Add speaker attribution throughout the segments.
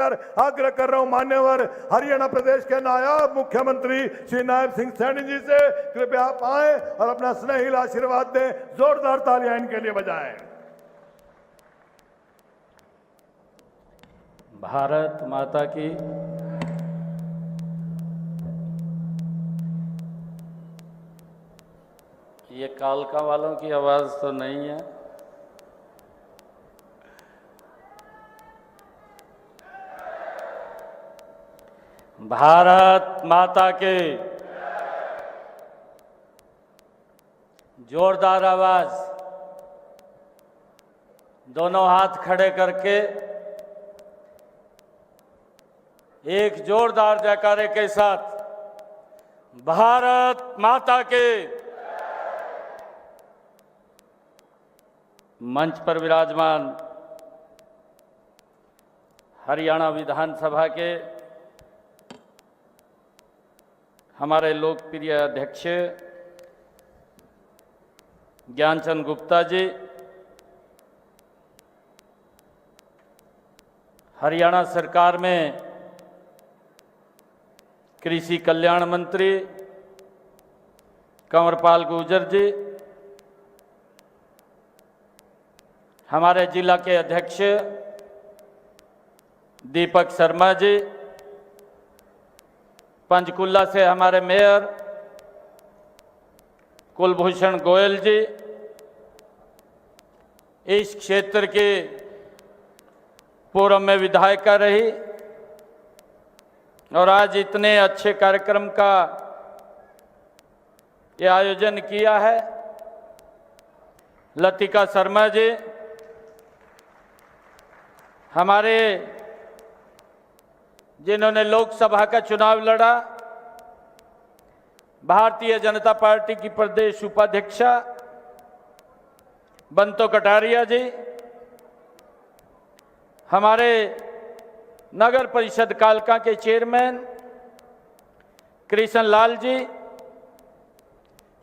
Speaker 1: आग्रह कर रहा हूं मान्यवर हरियाणा प्रदेश के नायब मुख्यमंत्री श्री नायब सिंह सैनी जी से कृपया आप आए और अपना स्नेहिल आशीर्वाद दें। जोरदार तालियां इनके लिए बजाएं।
Speaker 2: भारत माता की। ये कालका वालों की आवाज तो नहीं है। भारत माता के। जोरदार आवाज, दोनों हाथ खड़े करके एक जोरदार जयकारे के साथ भारत माता के। मंच पर विराजमान हरियाणा विधानसभा के हमारे लोकप्रिय अध्यक्ष ज्ञानचंद गुप्ता जी, हरियाणा सरकार में कृषि कल्याण मंत्री कंवरपाल गुर्जर जी, हमारे जिला के अध्यक्ष दीपक शर्मा जी, पंचकुला से हमारे मेयर कुलभूषण गोयल जी, इस क्षेत्र के पूर्व में विधायिका रही और आज इतने अच्छे कार्यक्रम का ये आयोजन किया है, लतिका शर्मा जी, हमारे जिन्होंने लोकसभा का चुनाव लड़ा, भारतीय जनता पार्टी की प्रदेश उपाध्यक्षा बंतो कटारिया जी, हमारे नगर परिषद कालका के चेयरमैन कृष्ण लाल जी,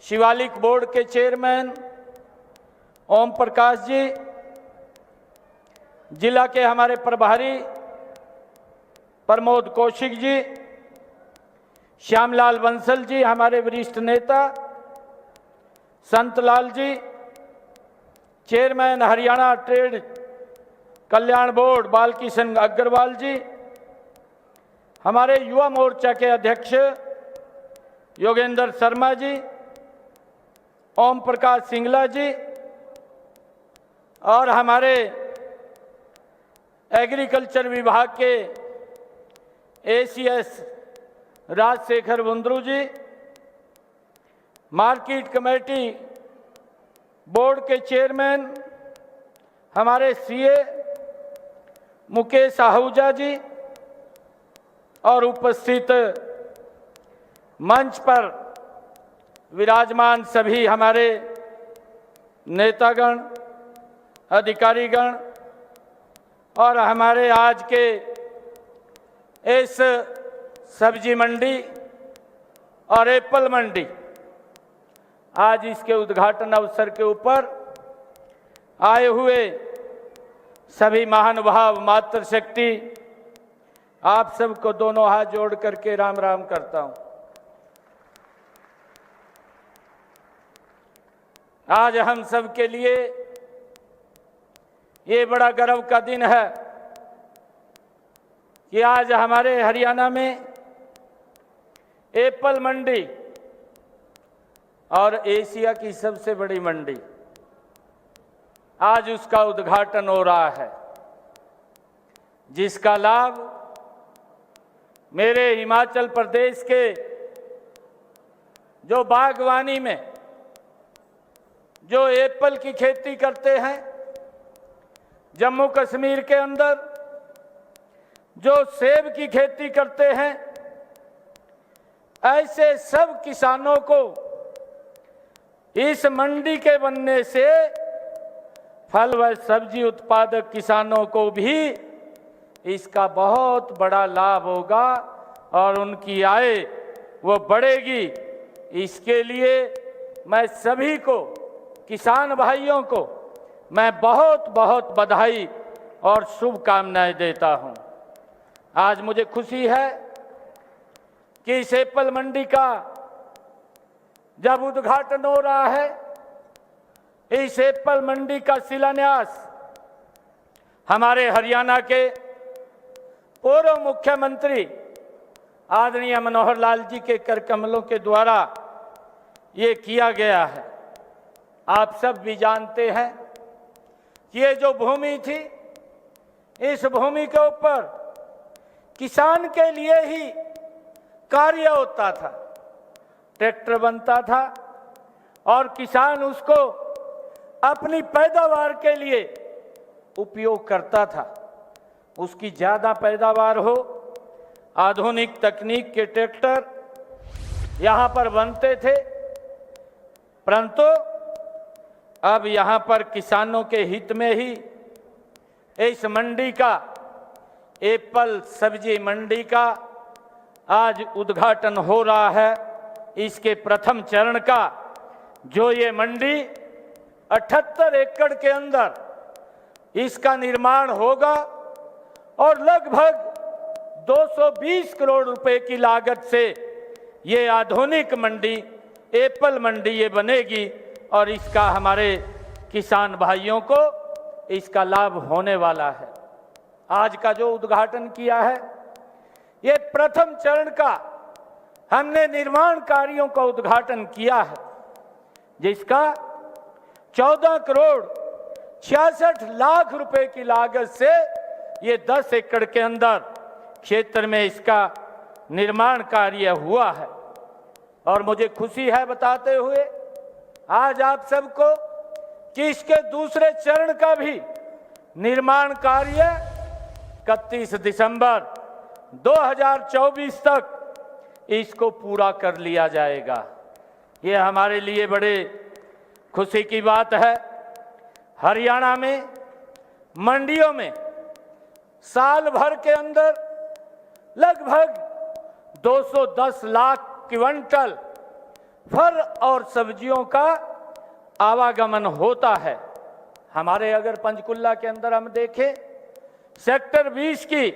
Speaker 2: शिवालिक बोर्ड के चेयरमैन ओम प्रकाश जी, जिला के हमारे प्रभारी प्रमोद कौशिक जी, श्यामलाल बंसल जी, हमारे वरिष्ठ नेता संतलाल जी, चेयरमैन हरियाणा ट्रेड कल्याण बोर्ड बालकिशन अग्रवाल जी, हमारे युवा मोर्चा के अध्यक्ष योगेंद्र शर्मा जी, ओम प्रकाश सिंगला जी और हमारे एग्रीकल्चर विभाग के एसीएस राजशेखर बुंद्रू जी, मार्केट कमेटी बोर्ड के चेयरमैन हमारे सीए मुकेश आहूजा जी और उपस्थित मंच पर विराजमान सभी हमारे नेतागण, अधिकारीगण और हमारे आज के इस सब्जी मंडी और एप्पल मंडी, आज इसके उद्घाटन अवसर के ऊपर आए हुए सभी महानुभाव, मातृशक्ति, आप सबको दोनों हाथ जोड़ करके राम राम करता हूं। आज हम सब के लिए ये बड़ा गर्व का दिन है कि आज हमारे हरियाणा में एप्पल मंडी और एशिया की सबसे बड़ी मंडी, आज उसका उद्घाटन हो रहा है, जिसका लाभ मेरे हिमाचल प्रदेश के जो बागवानी में जो एप्पल की खेती करते हैं, जम्मू कश्मीर के अंदर जो सेब की खेती करते हैं, ऐसे सब किसानों को इस मंडी के बनने से फल व सब्जी उत्पादक किसानों को भी इसका बहुत बड़ा लाभ होगा और उनकी आय वो बढ़ेगी। इसके लिए मैं सभी को, किसान भाइयों को मैं बहुत बहुत बधाई और शुभकामनाएं देता हूं। आज मुझे खुशी है कि इस एप्पल मंडी का जब उद्घाटन हो रहा है, इस एप्पल मंडी का शिलान्यास हमारे हरियाणा के पूर्व मुख्यमंत्री आदरणीय मनोहर लाल जी के कर कमलों के द्वारा ये किया गया है। आप सब भी जानते हैं कि ये जो भूमि थी, इस भूमि के ऊपर किसान के लिए ही कार्य होता था, ट्रैक्टर बनता था और किसान उसको अपनी पैदावार के लिए उपयोग करता था। उसकी ज़्यादा पैदावार हो, आधुनिक तकनीक के ट्रैक्टर यहाँ पर बनते थे, परंतु अब यहाँ पर किसानों के हित में ही इस मंडी का, एप्पल सब्जी मंडी का आज उद्घाटन हो रहा है। इसके प्रथम चरण का जो ये मंडी 78 एकड़ के अंदर इसका निर्माण होगा और लगभग 220 करोड़ रुपए की लागत से ये आधुनिक मंडी, एप्पल मंडी ये बनेगी और इसका हमारे किसान भाइयों को इसका लाभ होने वाला है। आज का जो उद्घाटन किया है, ये प्रथम चरण का हमने निर्माण कार्यों का उद्घाटन किया है, जिसका 14 करोड़ 66 लाख रुपए की लागत से ये 10 एकड़ के अंदर क्षेत्र में इसका निर्माण कार्य हुआ है। और मुझे खुशी है बताते हुए आज आप सबको कि इसके दूसरे चरण का भी निर्माण कार्य 31 दिसंबर 2024 तक इसको पूरा कर लिया जाएगा। ये हमारे लिए बड़े खुशी की बात है। हरियाणा में मंडियों में साल भर के अंदर लगभग 210 लाख क्विंटल फल और सब्जियों का आवागमन होता है। हमारे अगर पंचकुला के अंदर हम देखें, सेक्टर 20 की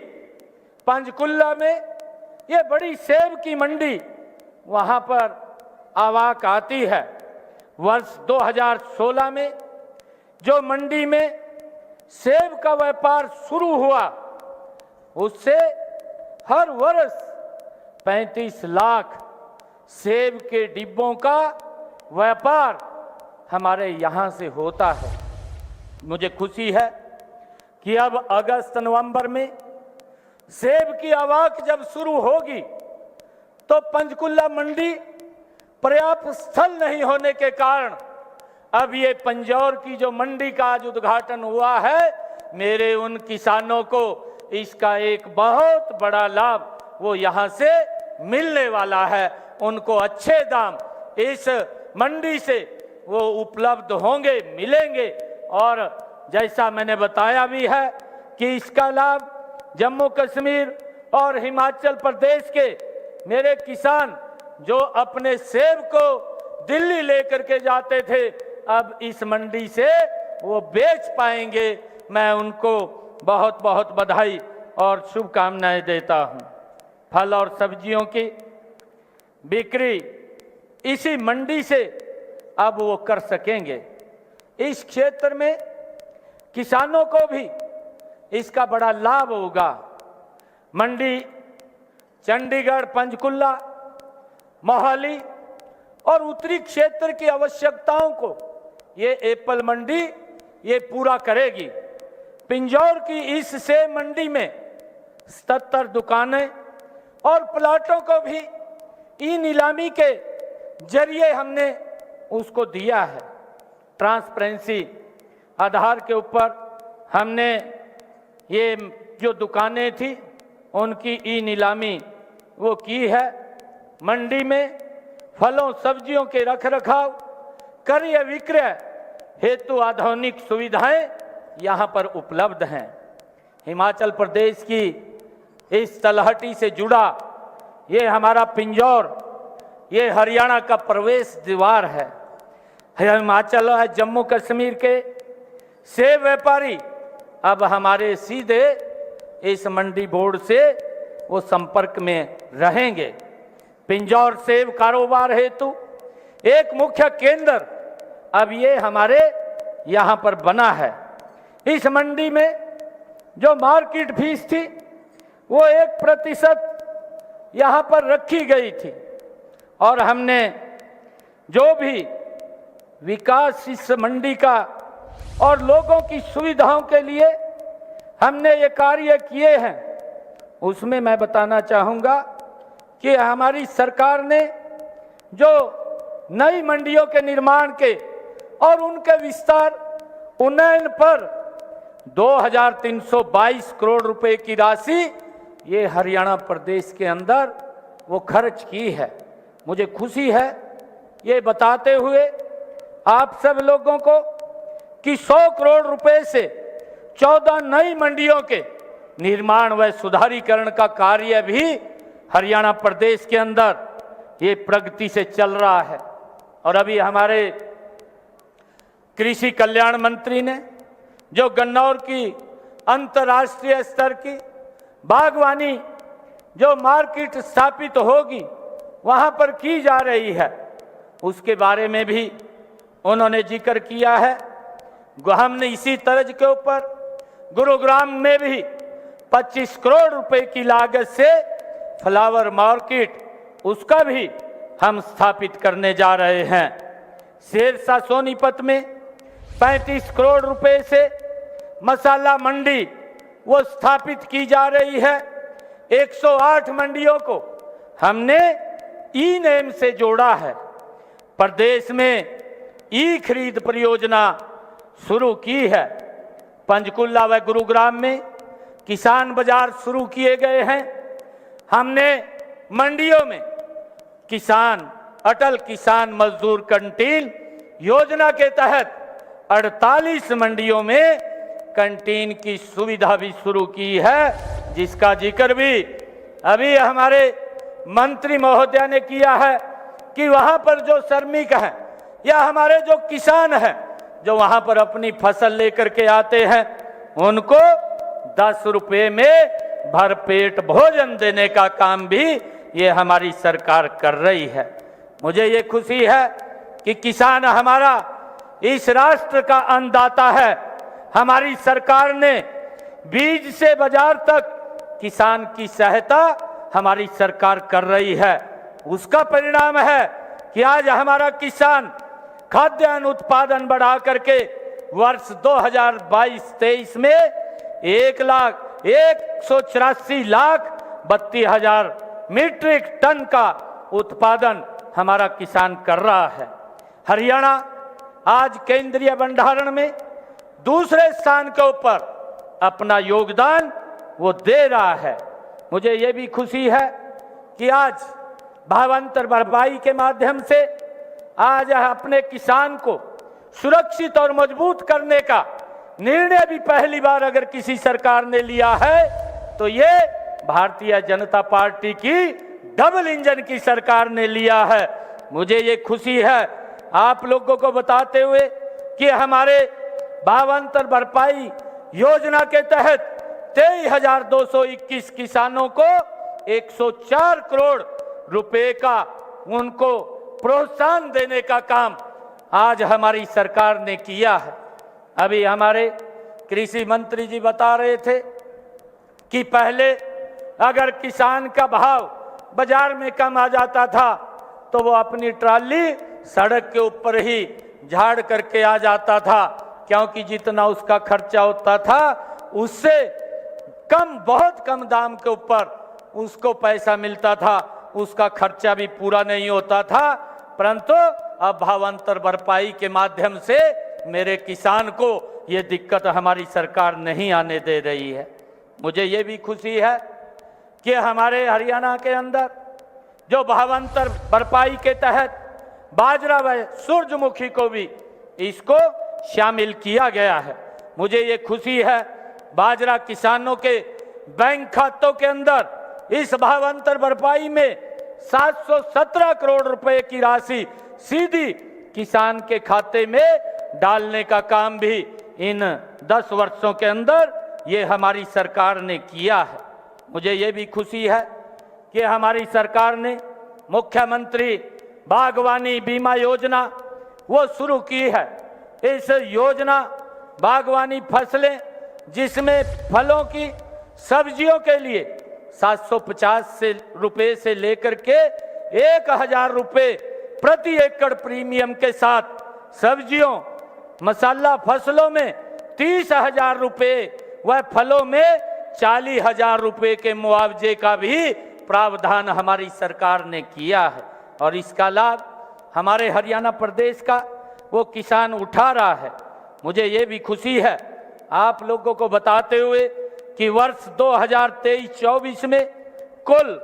Speaker 2: पंचकुला में ये बड़ी सेब की मंडी वहाँ पर आवाक आती है। वर्ष 2016 में जो मंडी में सेब का व्यापार शुरू हुआ, उससे हर वर्ष 35 लाख सेब के डिब्बों का व्यापार हमारे यहाँ से होता है। मुझे खुशी है कि अब अगस्त नवंबर में सेब की आवाक जब शुरू होगी तो पंचकुला मंडी पर्याप्त स्थल नहीं होने के कारण अब ये पंजौर की जो मंडी का आज उद्घाटन हुआ है, मेरे उन किसानों को इसका एक बहुत बड़ा लाभ वो यहाँ से मिलने वाला है। उनको अच्छे दाम इस मंडी से वो उपलब्ध होंगे, मिलेंगे। और जैसा मैंने बताया भी है कि इसका लाभ जम्मू कश्मीर और हिमाचल प्रदेश के मेरे किसान जो अपने सेब को दिल्ली लेकर के जाते थे, अब इस मंडी से वो बेच पाएंगे। मैं उनको बहुत बहुत बधाई और शुभकामनाएं देता हूं। फल और सब्जियों की बिक्री इसी मंडी से अब वो कर सकेंगे। इस क्षेत्र में किसानों को भी इसका बड़ा लाभ होगा। मंडी चंडीगढ़, पंचकुला, मोहाली और उत्तरी क्षेत्र की आवश्यकताओं को ये एप्पल मंडी ये पूरा करेगी। पिंजौर की इस सेब मंडी में 77 दुकानें और प्लाटों को भी ई नीलामी के जरिए हमने उसको दिया है। ट्रांसपेरेंसी आधार के ऊपर हमने ये जो दुकानें थी उनकी ई नीलामी वो की है। मंडी में फलों सब्जियों के रखरखाव, क्रय विक्रय हेतु आधुनिक सुविधाएं यहाँ पर उपलब्ध हैं। हिमाचल प्रदेश की इस तलहटी से जुड़ा ये हमारा पिंजौर, ये हरियाणा का प्रवेश द्वार है। हिमाचल है, जम्मू कश्मीर के सेब व्यापारी अब हमारे सीधे इस मंडी बोर्ड से वो संपर्क में रहेंगे। पिंजौर सेब कारोबार हेतु एक मुख्य केंद्र अब ये हमारे यहाँ पर बना है। इस मंडी में जो मार्केट फीस थी वो 1% यहाँ पर रखी गई थी और हमने जो भी विकास इस मंडी का और लोगों की सुविधाओं के लिए हमने ये कार्य किए हैं, उसमें मैं बताना चाहूँगा कि हमारी सरकार ने जो नई मंडियों के निर्माण के और उनके विस्तार उन्नयन पर 2322 करोड़ रुपए की राशि ये हरियाणा प्रदेश के अंदर वो खर्च की है। मुझे खुशी है ये बताते हुए आप सब लोगों को कि 100 करोड़ रुपए से 14 नई मंडियों के निर्माण व सुधारीकरण का कार्य भी हरियाणा प्रदेश के अंदर ये प्रगति से चल रहा है। और अभी हमारे कृषि कल्याण मंत्री ने जो गन्नौर की अंतर्राष्ट्रीय स्तर की बागवानी जो मार्केट स्थापित होगी वहां पर की जा रही है, उसके बारे में भी उन्होंने जिक्र किया है। हमने इसी तर्ज के ऊपर गुरुग्राम में भी 25 करोड़ रुपए की लागत से फ्लावर मार्केट उसका भी हम स्थापित करने जा रहे हैं। शेरशाह सोनीपत में 35 करोड़ रुपए से मसाला मंडी वो स्थापित की जा रही है। 108 मंडियों को हमने ई नेम से जोड़ा है। प्रदेश में ई खरीद परियोजना शुरू की है। पंचकुला व गुरुग्राम में किसान बाजार शुरू किए गए हैं। हमने मंडियों में अटल किसान मजदूर कैंटीन योजना के तहत 48 मंडियों में कैंटीन की सुविधा भी शुरू की है, जिसका जिक्र भी अभी हमारे मंत्री महोदय ने किया है कि वहां पर जो श्रमिक हैं या हमारे जो किसान हैं जो वहां पर अपनी फसल लेकर के आते हैं उनको 10 रुपए में भरपेट भोजन देने का काम भी ये हमारी सरकार कर रही है। मुझे ये खुशी है कि किसान हमारा इस राष्ट्र का अन्नदाता है। हमारी सरकार ने बीज से बाजार तक किसान की सहायता हमारी सरकार कर रही है। उसका परिणाम है कि आज हमारा किसान खाद्यान्न उत्पादन बढ़ा करके वर्ष 2022-23 में 1,184,32,000 मीट्रिक टन का उत्पादन हमारा किसान कर रहा है। हरियाणा आज केंद्रीय भंडारण में दूसरे स्थान के ऊपर अपना योगदान वो दे रहा है। मुझे ये भी खुशी है कि आज भावांतर भरपाई के माध्यम से आज अपने किसान को सुरक्षित और मजबूत करने का निर्णय भी पहली बार अगर किसी सरकार ने लिया है तो ये भारतीय जनता पार्टी की डबल इंजन की सरकार ने लिया है। मुझे ये खुशी है आप लोगों को बताते हुए कि हमारे भावांतर भरपाई योजना के तहत 23,221 किसानों को 104 करोड़ रुपए का उनको प्रोत्साहन देने का काम आज हमारी सरकार ने किया है। अभी हमारे कृषि मंत्री जी बता रहे थे कि पहले अगर किसान का भाव बाजार में कम आ जाता था तो वो अपनी ट्राली सड़क के ऊपर ही झाड़ करके आ जाता था, क्योंकि जितना उसका खर्चा होता था उससे कम, बहुत कम दाम के ऊपर उसको पैसा मिलता था, उसका खर्चा भी पूरा नहीं होता था। परंतु अब भावांतर भरपाई के माध्यम से मेरे किसान को ये दिक्कत हमारी सरकार नहीं आने दे रही है। मुझे ये भी खुशी है कि हमारे हरियाणा के अंदर जो भावांतर भरपाई के तहत बाजरा व सूरजमुखी को भी इसको शामिल किया गया है। मुझे ये खुशी है बाजरा किसानों के बैंक खातों के अंदर इस भावांतर भरपाई में 717 करोड़ रुपए की राशि सीधी किसान के खाते में डालने का काम भी इन 10 वर्षों के अंदर ये हमारी सरकार ने किया है। मुझे ये भी खुशी है कि हमारी सरकार ने मुख्यमंत्री बागवानी बीमा योजना वो शुरू की है। इस योजना बागवानी फसलें जिसमें फलों की सब्जियों के लिए 750 रुपए से लेकर के 1000 रुपए प्रति एकड़ प्रीमियम के साथ सब्जियों मसाला फसलों में 30,000 रुपए व फलों में 40,000 रुपए के मुआवजे का भी प्रावधान हमारी सरकार ने किया है और इसका लाभ हमारे हरियाणा प्रदेश का वो किसान उठा रहा है। मुझे ये भी खुशी है आप लोगों को बताते हुए कि वर्ष 2023-24 में कुल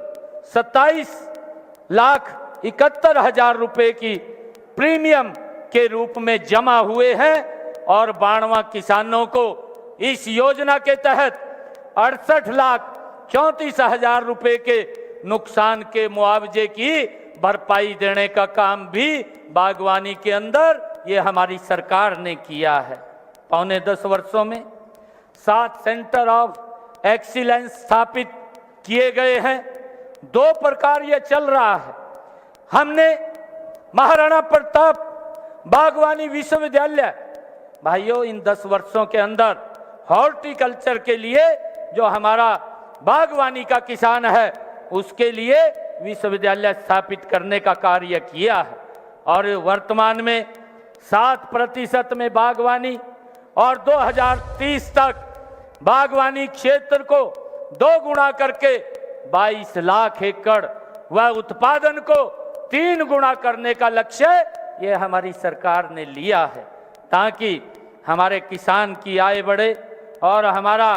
Speaker 2: 27,71,000 रुपए की प्रीमियम के रूप में जमा हुए हैं और 92 किसानों को इस योजना के तहत 68,34,000 रुपए के नुकसान के मुआवजे की भरपाई देने का काम भी बागवानी के अंदर ये हमारी सरकार ने किया है। पौने 10 वर्षों में 7 सेंटर ऑफ एक्सीलेंस स्थापित किए गए हैं। 2 प्रकार ये चल रहा है। हमने महाराणा प्रताप बागवानी विश्वविद्यालय भाइयों इन 10 वर्षों के अंदर हॉर्टिकल्चर के लिए जो हमारा बागवानी का किसान है उसके लिए विश्वविद्यालय स्थापित करने का कार्य किया है और वर्तमान में 7% में बागवानी और 2030 तक बागवानी क्षेत्र को 2 गुना करके 22 लाख एकड़ व उत्पादन को 3 गुना करने का लक्ष्य ये हमारी सरकार ने लिया है ताकि हमारे किसान की आय बढ़े और हमारा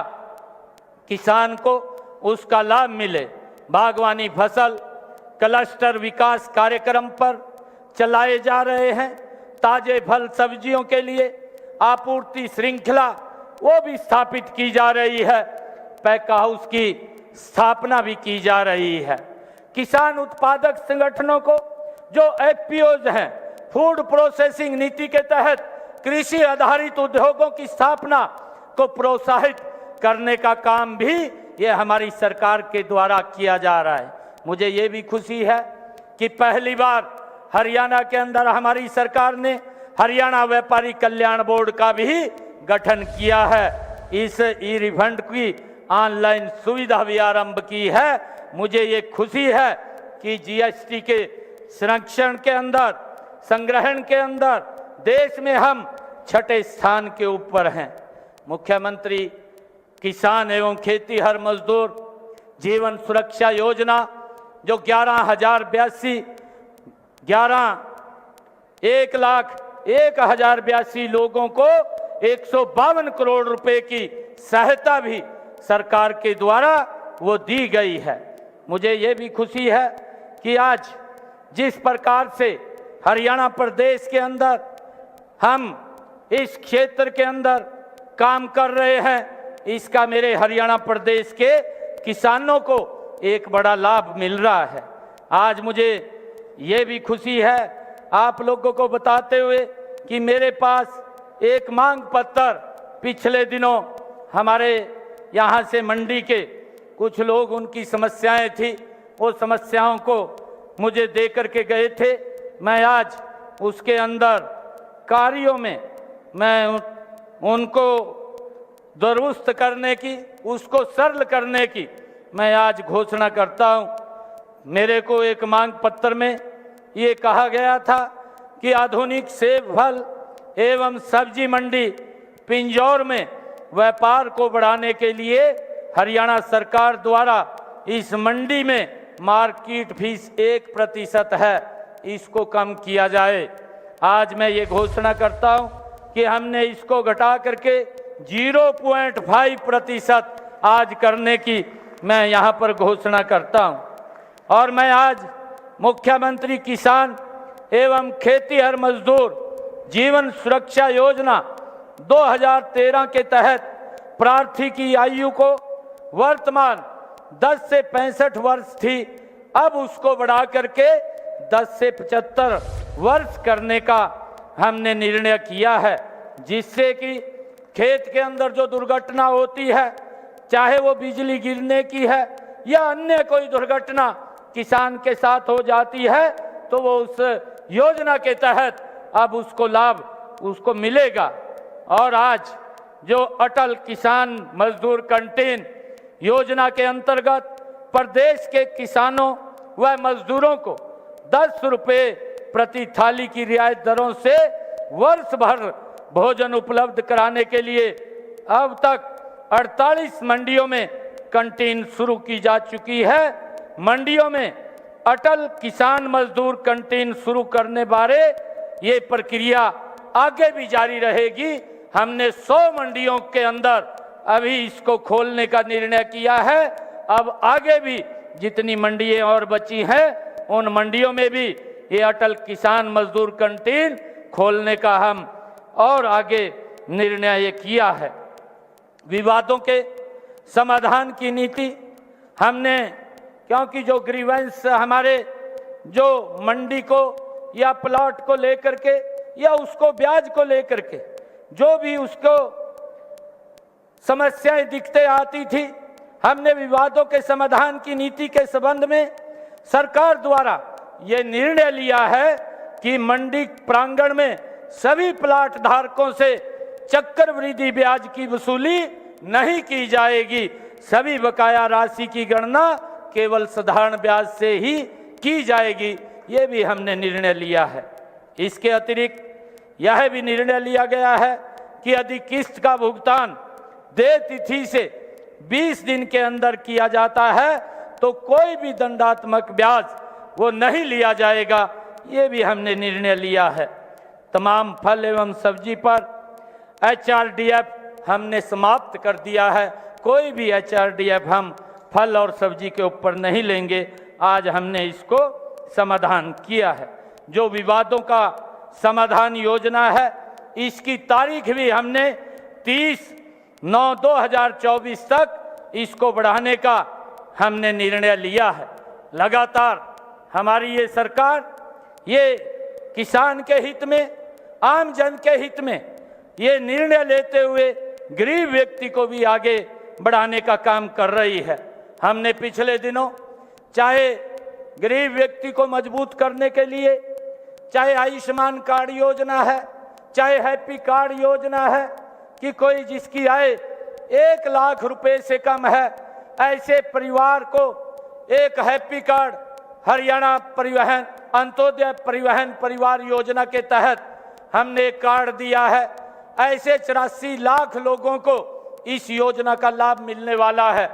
Speaker 2: किसान को उसका लाभ मिले। बागवानी फसल क्लस्टर विकास कार्यक्रम पर चलाए जा रहे हैं। ताजे फल सब्जियों के लिए आपूर्ति श्रृंखला वो भी स्थापित की जा रही है। पैक हाउस की स्थापना भी की जा रही है। किसान उत्पादक संगठनों को जो एफपीओज हैं फूड प्रोसेसिंग नीति के तहत कृषि आधारित उद्योगों की स्थापना को प्रोत्साहित करने का काम भी ये हमारी सरकार के द्वारा किया जा रहा है। मुझे ये भी खुशी है कि पहली बार हरियाणा के अंदर हमारी सरकार ने हरियाणा व्यापारी कल्याण बोर्ड का भी गठन किया है। इस ई रिफंड की ऑनलाइन सुविधा भी आरंभ की है। मुझे ये खुशी है कि जीएसटी के संरक्षण के अंदर संग्रहण के अंदर देश में हम 6ठे स्थान के ऊपर हैं। मुख्यमंत्री किसान एवं खेतीहर मजदूर जीवन सुरक्षा योजना जो 1,01,01,082 लोगों को 152 करोड़ रुपए की सहायता भी सरकार के द्वारा वो दी गई है। मुझे ये भी खुशी है कि आज जिस प्रकार से हरियाणा प्रदेश के अंदर हम इस क्षेत्र के अंदर काम कर रहे हैं इसका मेरे हरियाणा प्रदेश के किसानों को एक बड़ा लाभ मिल रहा है। आज मुझे ये भी खुशी है आप लोगों को बताते हुए कि मेरे पास एक मांग पत्र पिछले दिनों हमारे यहाँ से मंडी के कुछ लोग उनकी समस्याएं थी वो समस्याओं को मुझे दे करके गए थे। मैं आज उसके अंदर कार्यों में मैं उनको दुरुस्त करने की उसको सरल करने की मैं आज घोषणा करता हूं। मेरे को एक मांग पत्र में ये कहा गया था कि आधुनिक सेब फल एवं सब्जी मंडी पिंजौर में व्यापार को बढ़ाने के लिए हरियाणा सरकार द्वारा इस मंडी में मार्केट फीस 1% है इसको कम किया जाए। आज मैं ये घोषणा करता हूं कि हमने इसको घटा करके 0.5% आज करने की मैं यहाँ पर घोषणा करता हूँ। और मैं आज मुख्यमंत्री किसान एवं खेतीहर मजदूर जीवन सुरक्षा योजना 2013 के तहत प्रार्थी की आयु को वर्तमान 10 से 65 वर्ष थी अब उसको बढ़ा करके 10 से 75 वर्ष करने का हमने निर्णय किया है जिससे कि खेत के अंदर जो दुर्घटना होती है चाहे वो बिजली गिरने की है या अन्य कोई दुर्घटना किसान के साथ हो जाती है तो वो उस योजना के तहत अब उसको लाभ उसको मिलेगा। और आज जो अटल किसान मजदूर कैंटीन योजना के अंतर्गत प्रदेश के किसानों व मजदूरों को 10 रुपये प्रति थाली की रियायत दरों से वर्ष भर भोजन उपलब्ध कराने के लिए अब तक 48 मंडियों में कैंटीन शुरू की जा चुकी है। मंडियों में अटल किसान मजदूर कैंटीन शुरू करने बारे ये प्रक्रिया आगे भी जारी रहेगी। हमने 100 मंडियों के अंदर अभी इसको खोलने का निर्णय किया है। अब आगे भी जितनी मंडियां और बची हैं उन मंडियों में भी ये अटल किसान मजदूर कैंटीन खोलने का हम और आगे निर्णय ये किया है। विवादों के समाधान की नीति हमने, क्योंकि जो ग्रीवेंस हमारे जो मंडी को या प्लॉट को लेकर के या उसको ब्याज को लेकर के जो भी उसको समस्याएं दिखते आती थी, हमने विवादों के समाधान की नीति के संबंध में सरकार द्वारा ये निर्णय लिया है कि मंडी प्रांगण में सभी प्लाट धारकों से चक्रवृद्धि ब्याज की वसूली नहीं की जाएगी। सभी बकाया राशि की गणना केवल साधारण ब्याज से ही की जाएगी। ये भी हमने निर्णय लिया है। इसके अतिरिक्त यह भी निर्णय लिया गया है कि यदि किस्त का भुगतान देय तिथि से 20 दिन के अंदर किया जाता है तो कोई भी दंडात्मक ब्याज वो नहीं लिया जाएगा। ये भी हमने निर्णय लिया है। तमाम फल एवं सब्जी पर HRDF हमने समाप्त कर दिया है। कोई भी HRDF हम फल और सब्जी के ऊपर नहीं लेंगे। आज हमने इसको समाधान किया है। जो विवादों का समाधान योजना है इसकी तारीख भी हमने 30/9/2024 तक इसको बढ़ाने का हमने निर्णय लिया है। लगातार हमारी ये सरकार ये किसान के हित में, आम जन के हित में ये निर्णय लेते हुए गरीब व्यक्ति को भी आगे बढ़ाने का काम कर रही है। हमने पिछले दिनों चाहे गरीब व्यक्ति को मजबूत करने के लिए चाहे आयुष्मान कार्ड योजना है, चाहे हैप्पी कार्ड योजना है कि कोई जिसकी आय 1 लाख रुपए से कम है ऐसे परिवार को एक हैप्पी कार्ड हरियाणा परिवहन अंत्योदय परिवहन परिवार योजना के तहत हमने एक कार्ड दिया है। ऐसे 84 लाख लोगों को इस योजना का लाभ मिलने वाला है।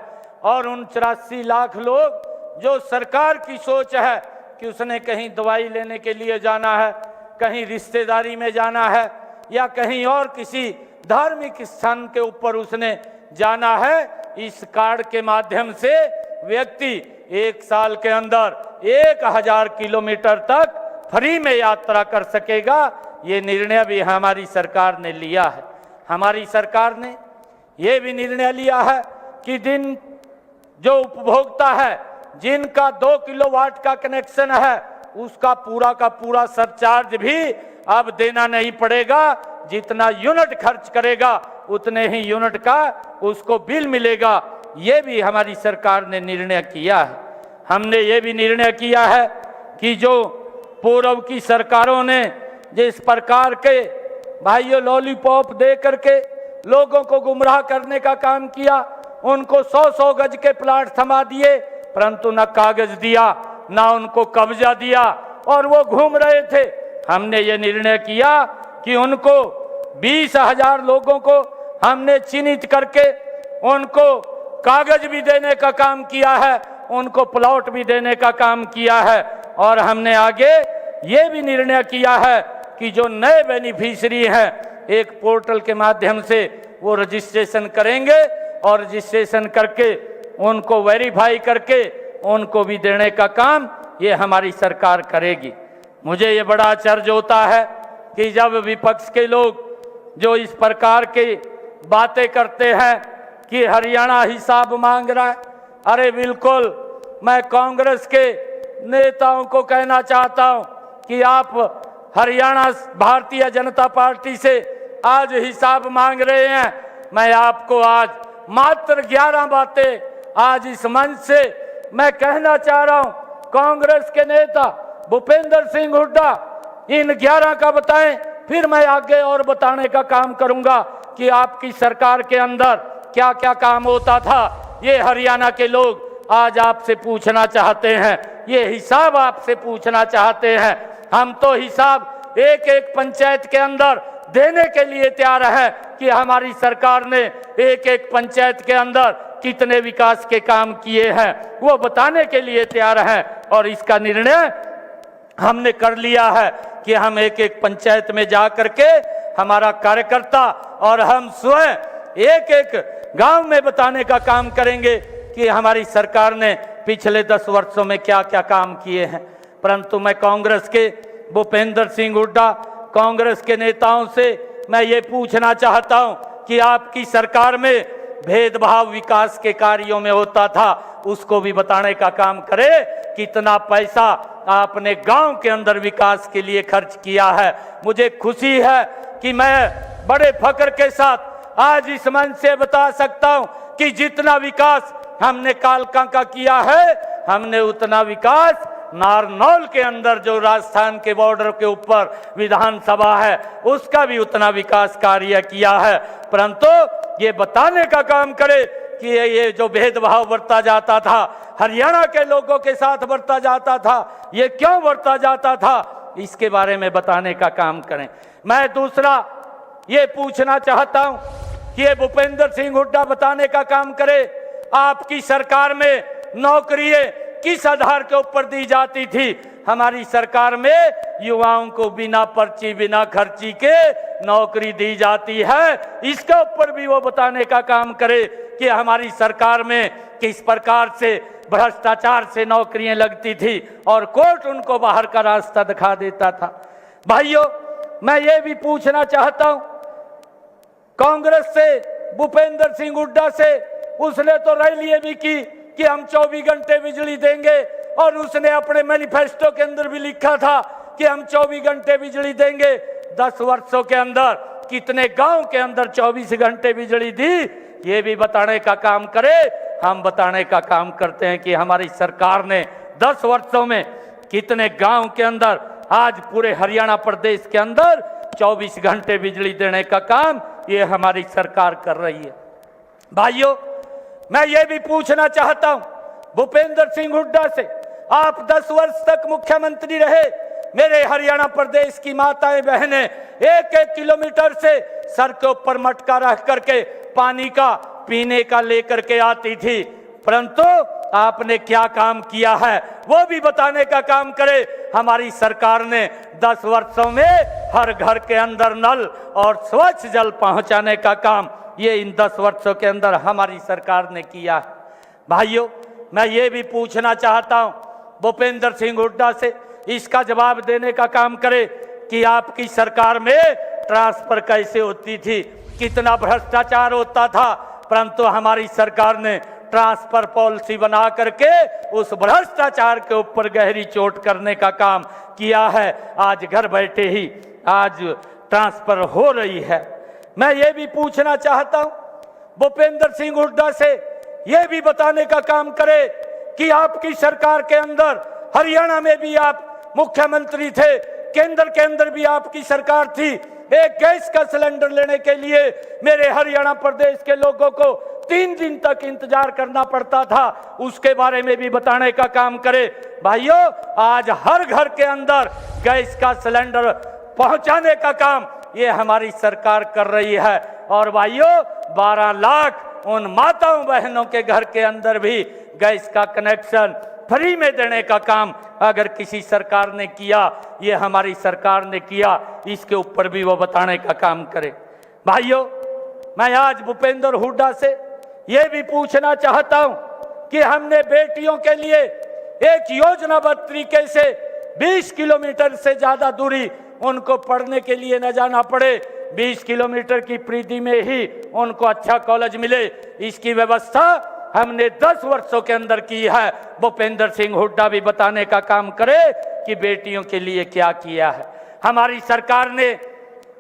Speaker 2: और उन 84 लाख लोग जो सरकार की सोच है कि उसने कहीं दवाई लेने के लिए जाना है, कहीं रिश्तेदारी में जाना है या कहीं और किसी धार्मिक स्थान के ऊपर उसने जाना है, इस कार्ड के माध्यम से व्यक्ति 1 साल के अंदर 1000 किलोमीटर तक फ्री में यात्रा कर सकेगा। ये निर्णय भी हमारी सरकार ने लिया है। हमारी सरकार ने ये भी निर्णय लिया है कि जो उपभोक्ता है जिनका 2 किलोवाट का कनेक्शन है उसका पूरा का पूरा सरचार्ज भी अब देना नहीं पड़ेगा। जितना यूनिट खर्च करेगा उतने ही यूनिट का उसको बिल मिलेगा। ये भी हमारी सरकार ने निर्णय किया है। हमने ये भी निर्णय किया है कि जो पूर्व की सरकारों ने जिस प्रकार के भाइयों लॉलीपॉप दे करके लोगों को गुमराह करने का काम किया, उनको 100-100 गज के प्लाट थमा दिए परंतु न कागज दिया ना उनको कब्जा दिया और वो घूम रहे थे। हमने ये निर्णय किया कि उनको 20,000 लोगों को हमने चिन्हित करके उनको कागज भी देने का काम किया है, उनको प्लॉट भी देने का काम किया है। और हमने आगे ये भी निर्णय किया है कि जो नए बेनिफिशियरी हैं एक पोर्टल के माध्यम से वो रजिस्ट्रेशन करेंगे और रजिस्ट्रेशन करके उनको वेरीफाई करके उनको भी देने का काम ये हमारी सरकार करेगी। मुझे ये बड़ा आश्चर्य होता है कि जब विपक्ष के लोग जो इस प्रकार के बातें करते हैं कि हरियाणा हिसाब मांग रहा है। अरे बिल्कुल, मैं कांग्रेस के नेताओं को कहना चाहता हूं कि आप हरियाणा भारतीय जनता पार्टी से आज हिसाब मांग रहे हैं। मैं आपको आज मात्र 11 बातें आज इस मंच से मैं कहना चाह रहा हूं, कांग्रेस के नेता भूपेंद्र सिंह हुड्डा इन 11 का बताएं, फिर मैं आगे और बताने का काम करूंगा कि आपकी सरकार के अंदर क्या क्या काम होता था। ये हरियाणा के लोग आज आपसे पूछना चाहते हैं, ये हिसाब आपसे पूछना चाहते हैं। हम तो हिसाब एक एक पंचायत के अंदर देने के लिए तैयार है कि हमारी सरकार ने एक एक पंचायत के अंदर कितने विकास के काम किए हैं, वो बताने के लिए तैयार हैं। और इसका निर्णय हमने कर लिया है कि हम एक एक पंचायत में जा करके हमारा कार्यकर्ता और हम स्वयं एक एक गांव में बताने का काम करेंगे कि हमारी सरकार ने पिछले 10 वर्षों में क्या क्या काम किए हैं। परंतु मैं कांग्रेस के भूपेंद्र सिंह हुड्डा, कांग्रेस के नेताओं से मैं ये पूछना चाहता हूं कि आपकी सरकार में भेदभाव विकास के कार्यों में होता था, उसको भी बताने का काम करे। कितना पैसा आपने गांव के अंदर विकास के लिए खर्च किया है। मुझे खुशी है कि मैं बड़े फख्र के साथ आज इस मंच से बता सकता हूं कि जितना विकास हमने कालका का किया है, हमने उतना विकास नारनौल के अंदर जो राजस्थान के बॉर्डर के ऊपर विधानसभा है उसका भी उतना विकास कार्य किया है। परंतु ये बताने का काम करे कि ये जो भेदभाव बरता जाता था, हरियाणा के लोगों के साथ बरता जाता था, ये क्यों बरता जाता था, इसके बारे में बताने का काम करें। मैं दूसरा ये पूछना चाहता हूं कि ये भूपेंद्र सिंह हुड्डा बताने का काम करे, आपकी सरकार में नौकरियां किस आधार के ऊपर दी जाती थी। हमारी सरकार में युवाओं को बिना पर्ची बिना खर्ची के नौकरी दी जाती है, इसके ऊपर भी वो बताने का काम करे कि हमारी सरकार में किस प्रकार से भ्रष्टाचार से नौकरियां लगती थी और कोर्ट उनको बाहर का रास्ता दिखा देता था। भाइयों, मैं ये भी पूछना चाहता हूं कांग्रेस से, भूपेंद्र सिंह हुड्डा से, उसने तो रैलियां भी की कि हम 24 घंटे बिजली देंगे और उसने अपने मैनिफेस्टो के अंदर भी लिखा था कि हम 24 घंटे बिजली देंगे। 10 वर्षों के अंदर कितने गांव के अंदर 24 घंटे बिजली दी, ये भी बताने का काम करे। हम बताने का काम करते हैं कि हमारी सरकार ने 10 वर्षों में कितने गांव के अंदर, आज पूरे हरियाणा प्रदेश के अंदर 24 घंटे बिजली देने का काम ये हमारी सरकार कर रही है। भाइयों, मैं ये भी पूछना चाहता हूं भूपेंद्र सिंह हुड्डा से, आप 10 वर्ष तक मुख्यमंत्री रहे, मेरे हरियाणा प्रदेश की माताएं बहनें 1-1 किलोमीटर से सर के ऊपर मटका रख करके पानी का पीने का लेकर के आती थी, परंतु आपने क्या काम किया है वो भी बताने का काम करे। हमारी सरकार ने 10 वर्षों में हर घर के अंदर नल और स्वच्छ जल पहुंचाने का काम ये इन 10 वर्षों के अंदर हमारी सरकार ने किया है। भाइयों, मैं ये भी पूछना चाहता हूं भूपेंद्र सिंह हुड्डा से, इसका जवाब देने का काम करे कि आपकी सरकार में ट्रांसफर कैसे होती थी, कितना भ्रष्टाचार होता था, परंतु हमारी सरकार ने ट्रांसफर पॉलिसी बना करके उस भ्रष्टाचार के ऊपर गहरी चोट करने का काम किया है। आज घर बैठे ही आज ट्रांसफर हो रही है। मैं ये भी पूछना चाहता हूं भूपेंद्र सिंह हुड्डा से, ये भी बताने का काम करे कि आपकी सरकार के अंदर हरियाणा में भी आप मुख्यमंत्री थे, केंद्र के अंदर भी आपकी सरकार थी, एक गैस का सिलेंडर लेने के लिए मेरे हरियाणा प्रदेश के लोगों को 3 दिन तक इंतजार करना पड़ता था, उसके बारे में भी बताने का काम करे। भाइयों, आज हर घर के अंदर गैस का सिलेंडर पहुंचाने का काम ये हमारी सरकार कर रही है। और भाइयों, 12 लाख उन माताओं बहनों के घर के अंदर भी गैस का कनेक्शन फ्री में देने का काम अगर किसी सरकार ने किया, ये हमारी सरकार ने किया, इसके ऊपर भी वो बताने का काम करे। भाइयों, मैं आज भूपेंद्र हुड्डा से ये भी पूछना चाहता हूं कि हमने बेटियों के लिए एक योजनाबद्ध तरीके से 20 किलोमीटर से ज्यादा दूरी उनको पढ़ने के लिए न जाना पड़े, 20 किलोमीटर की परिधि में ही उनको अच्छा कॉलेज मिले, इसकी व्यवस्था हमने 10 वर्षों के अंदर की है। भूपेंद्र सिंह हुड्डा भी बताने का काम करे कि बेटियों के लिए क्या किया है। हमारी सरकार ने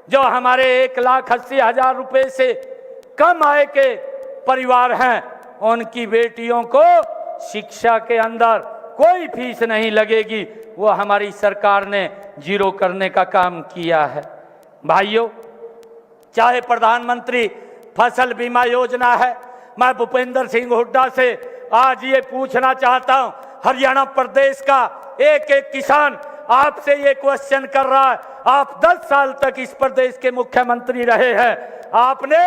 Speaker 2: जो हमारे 1,80,000 रुपए से कम आय के परिवार हैं उनकी बेटियों को शिक्षा के अंदर कोई फीस नहीं लगेगी, वो हमारी सरकार ने जीरो करने का काम किया है। भाइयों, चाहे प्रधानमंत्री फसल बीमा योजना है, मैं भूपेंद्र सिंह हुड्डा से आज ये पूछना चाहता हूं, हरियाणा प्रदेश का एक एक किसान आपसे ये क्वेश्चन कर रहा है। आप 10 साल तक इस प्रदेश के मुख्यमंत्री रहे हैं, आपने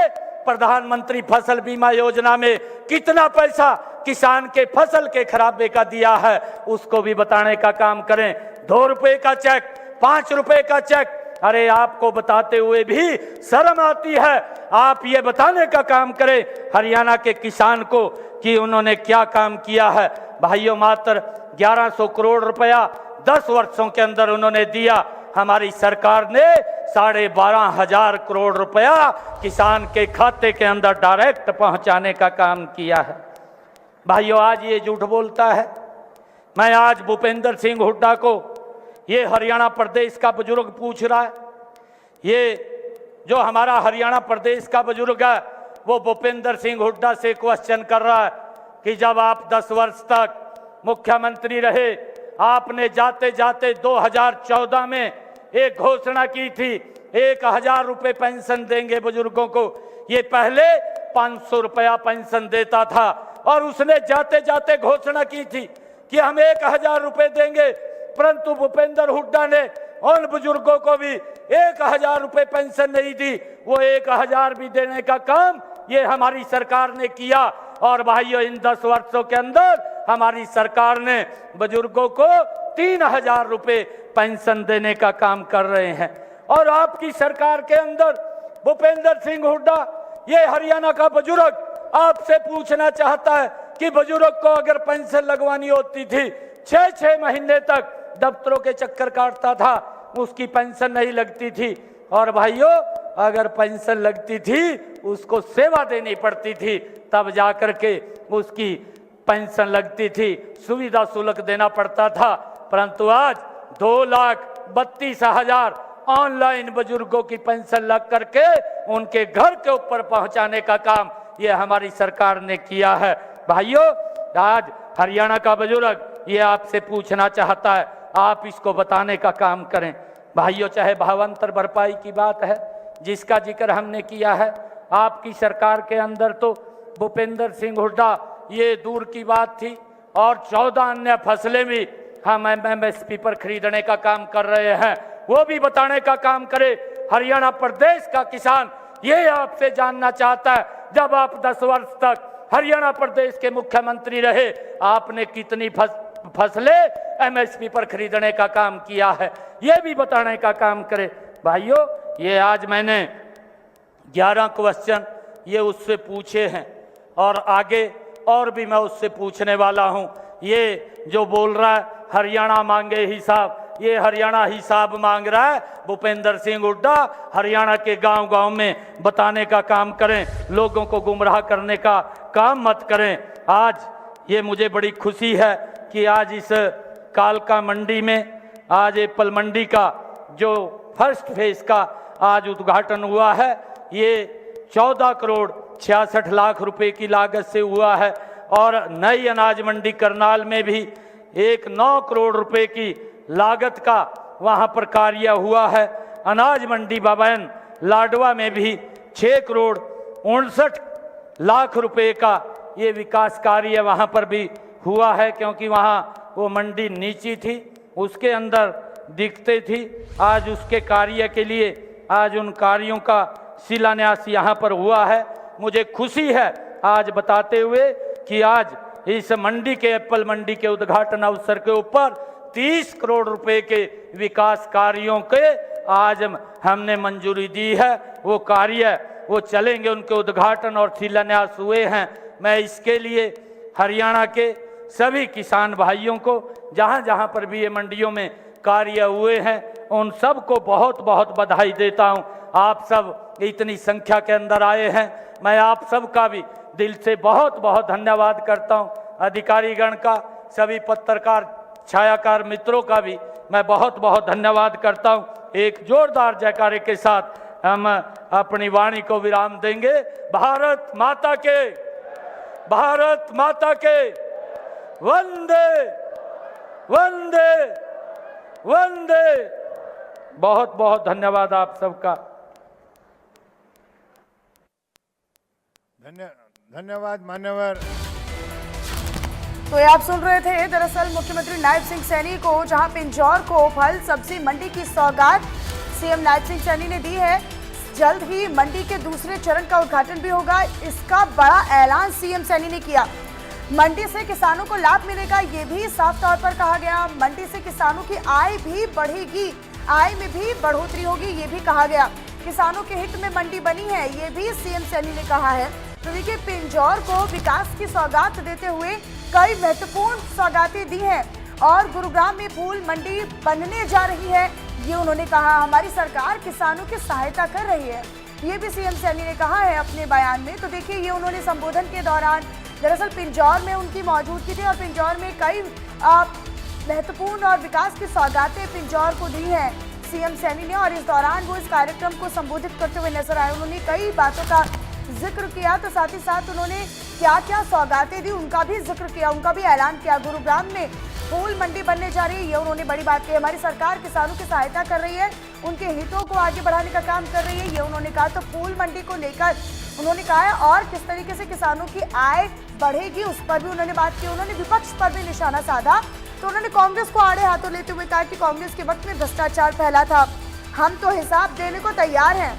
Speaker 2: प्रधानमंत्री फसल बीमा योजना में कितना पैसा किसान के फसल के खराबे का दिया है, उसको भी बताने का काम करें। 2 रुपए का चेक, 5 रुपए का चेक, अरे आपको बताते हुए भी शर्म आती है। आप ये बताने का काम करें हरियाणा के किसान को कि उन्होंने क्या काम किया है। भाइयों, मात्र 1100 करोड़ रुपया 10 वर्षों के अंदर उन्होंने दिया। हमारी सरकार ने 12,500 करोड़ रुपया किसान के खाते के अंदर डायरेक्ट पहुंचाने का काम किया है। भाइयों, आज ये झूठ बोलता है। मैं आज भूपेंद्र सिंह हुड्डा को, ये हरियाणा प्रदेश का बुजुर्ग पूछ रहा है, ये जो हमारा हरियाणा प्रदेश का बुजुर्ग है वो भूपेंद्र सिंह हुड्डा से क्वेश्चन कर रहा है कि जब आप 10 वर्ष तक मुख्यमंत्री रहे, आपने जाते जाते 2014 में एक घोषणा की थी 1,000 रुपये पेंशन देंगे बुजुर्गों को। ये पहले 500 रुपया पेंशन देता था और उसने जाते जाते घोषणा की थी कि हम 1,000 रुपये देंगे, परंतु भूपेंद्र हुड्डा ने उन बुजुर्गों को भी 1,000 रुपये पेंशन नहीं दी, वो 1,000 भी देने का काम ये हमारी सरकार ने किया। और भाइयों, इन 10 वर्षों के अंदर हमारी सरकार ने बुजुर्गों को 3,000 रुपये पेंशन देने का काम कर रहे हैं। और आपकी सरकार के अंदर भूपेंद्र सिंह हुड्डा, ये हरियाणा का बुजुर्ग, आपसे पूछना चाहता है कि बुजुर्ग को अगर पेंशन लगवानी होती थी, 6-6 महीने तक दफ्तरों के चक्कर काटता था, उसकी पेंशन नहीं लगती थी। और भाइयों, अगर पेंशन लगती थी उसको सेवा देनी पड़ती थी, तब जाकर के उसकी पेंशन लगती थी, सुविधा शुल्क देना पड़ता था। परंतु आज 2,32,000 ऑनलाइन बुजुर्गों की पेंशन लग करके उनके घर के ऊपर पहुंचाने का काम ये हमारी सरकार ने किया है। भाइयों, आज हरियाणा का बुजुर्ग ये आपसे पूछना चाहता है, आप इसको बताने का काम करें। भाइयों, चाहे भावांतर भरपाई की बात है जिसका जिक्र हमने किया है, आपकी सरकार के अंदर तो भूपेंद्र सिंह हुड्डा ये दूर की बात थी, और 14 अन्य फसलें भी हम MSP पर खरीदने का काम कर रहे हैं, वो भी बताने का काम करे। हरियाणा प्रदेश का किसान ये आपसे जानना चाहता है, जब आप 10 वर्ष तक हरियाणा प्रदेश के मुख्यमंत्री रहे, आपने कितनी फसलें MSP पर खरीदने का काम किया है, ये भी बताने का काम करे। भाइयों, ये आज मैंने 11 क्वेश्चन ये उससे पूछे हैं और आगे और भी मैं उससे पूछने वाला हूं। ये जो बोल रहा है हरियाणा मांगे हिसाब, ये हरियाणा हिसाब मांग रहा है। भूपेंद्र सिंह हुड्डा हरियाणा के गांव-गांव में बताने का काम करें, लोगों को गुमराह करने का काम मत करें। आज ये मुझे बड़ी खुशी है कि आज इस कालका मंडी में आज एप्पल मंडी का जो फर्स्ट फेज का आज उद्घाटन हुआ है, ये 14 करोड़ 66 लाख रुपए की लागत से हुआ है। और नई अनाज मंडी करनाल में भी 9 करोड़ रुपए की लागत का वहां पर कार्य हुआ है। अनाज मंडी बाबैन लाडवा में भी 6 करोड़ 59 लाख रुपए का ये विकास कार्य वहां पर भी हुआ है, क्योंकि वहां वो मंडी नीची थी, उसके अंदर दिखते थी। आज उसके कार्य के लिए आज उन कार्यों का शिलान्यास यहाँ पर हुआ है। मुझे खुशी है आज बताते हुए कि आज इस मंडी के एप्पल मंडी के उद्घाटन अवसर के ऊपर 30 करोड़ रुपए के विकास कार्यों के आज हमने मंजूरी दी है। वो कार्य वो चलेंगे, उनके उद्घाटन और शिलान्यास हुए हैं। मैं इसके लिए हरियाणा के सभी किसान भाइयों को जहाँ जहाँ पर भी ये मंडियों में कार्य हुए हैं, उन सब को बहुत बहुत बधाई देता हूँ। आप सब इतनी संख्या के अंदर आए हैं, मैं आप सब का भी दिल से बहुत बहुत धन्यवाद करता हूँ। अधिकारीगण का, सभी पत्रकार छायाकार मित्रों का भी मैं बहुत बहुत धन्यवाद करता हूँ। एक जोरदार जयकारे के साथ हम अपनी वाणी को विराम देंगे। भारत माता के भारत माता के वंदे वंदे वंदे। बहुत बहुत धन्यवाद आप सबका।
Speaker 3: धन्यवाद मान्यवर।
Speaker 4: तो ये आप सुन रहे थे दरअसल मुख्यमंत्री नायब सिंह सैनी को, जहां पिंजौर को फल सब्जी मंडी की सौगात सीएम नायब सिंह सैनी ने दी है। जल्द ही मंडी के दूसरे चरण का उद्घाटन भी होगा, इसका बड़ा ऐलान सीएम सैनी ने किया। मंडी से किसानों को लाभ मिलेगा, ये भी साफ तौर पर कहा गया। मंडी से किसानों की आय भी बढ़ेगी, आय में भी बढ़ोतरी होगी, ये भी कहा गया। किसानों के हित में मंडी बनी है, ये भी सीएम सैनी ने कहा है। तो देखिए, पिंजौर को विकास की सौगात देते हुए कई महत्वपूर्ण सौगातें दी हैं और गुरुग्राम में फूल मंडी बनने जा रही है, ये उन्होंने कहा। हमारी सरकार किसानों की सहायता कर रही है, ये भी सीएम सैनी ने कहा है अपने बयान में। तो देखिए, ये उन्होंने संबोधन के दौरान दरअसल पिंजौर में उनकी मौजूदगी थी और पिंजौर में कई महत्वपूर्ण और विकास की सौगातें पिंजौर को दी हैं सीएम सैनी ने। और इस दौरान वो इस कार्यक्रम को संबोधित करते हुए नजर आए। उन्होंने कई बातों का जिक्र किया, तो साथ ही साथ उन्होंने क्या क्या सौगातें दी उनका भी जिक्र किया, उनका भी ऐलान किया। गुरुग्राम में फूल मंडी बनने जा रही है, ये उन्होंने बड़ी बात कही। हमारी सरकार किसानों की सहायता कर रही है, उनके हितों को आगे बढ़ाने का काम कर रही है, ये उन्होंने कहा। तो फूल मंडी को लेकर उन्होंने कहा है और किस तरीके से किसानों की आय बढ़ेगी उस पर भी उन्होंने बात की। उन्होंने विपक्ष पर भी निशाना साधा, तो उन्होंने कांग्रेस को आड़े हाथों लेते हुए कहा कि कांग्रेस के वक्त में भ्रष्टाचार फैला था, हम तो हिसाब देने को तैयार हैं।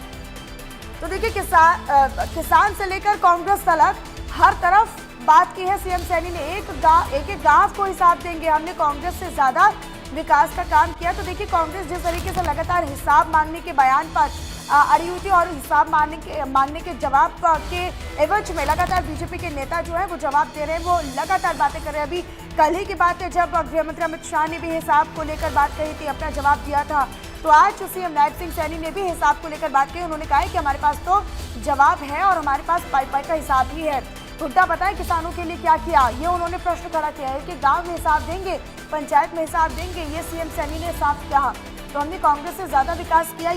Speaker 4: तो देखिए, किसान से लेकर कांग्रेस तक हर तरफ बात की है सीएम सैनी ने। एक गांव को हिसाब देंगे, हमने कांग्रेस से ज्यादा विकास का काम किया। तो देखिए, कांग्रेस जिस तरीके से लगातार हिसाब मांगने के बयान पर अड़ी हुई थी और हिसाब मांगने के जवाब के एवज में लगातार बीजेपी के नेता जो है वो जवाब दे रहे हैं, वो लगातार बातें कर रहे हैं। अभी कल ही की बात है जब गृहमंत्री अमित शाह ने भी हिसाब को लेकर बात कही थी, अपना जवाब दिया था। तो आज सीएम नायब सिंह सैनी ने भी हिसाब को लेकर बात की। उन्होंने कहा है कि हमारे पास तो जवाब है और हमारे पास पाई का हिसाब भी है। हुड्डा बताएं किसानों के लिए क्या किया, ये उन्होंने प्रश्न खड़ा किया है कि गांव में हिसाब देंगे, पंचायत में हिसाब देंगे, ये सीएम सैनी ने साफ कहा। तो हमने कांग्रेस से ज्यादा विकास किया।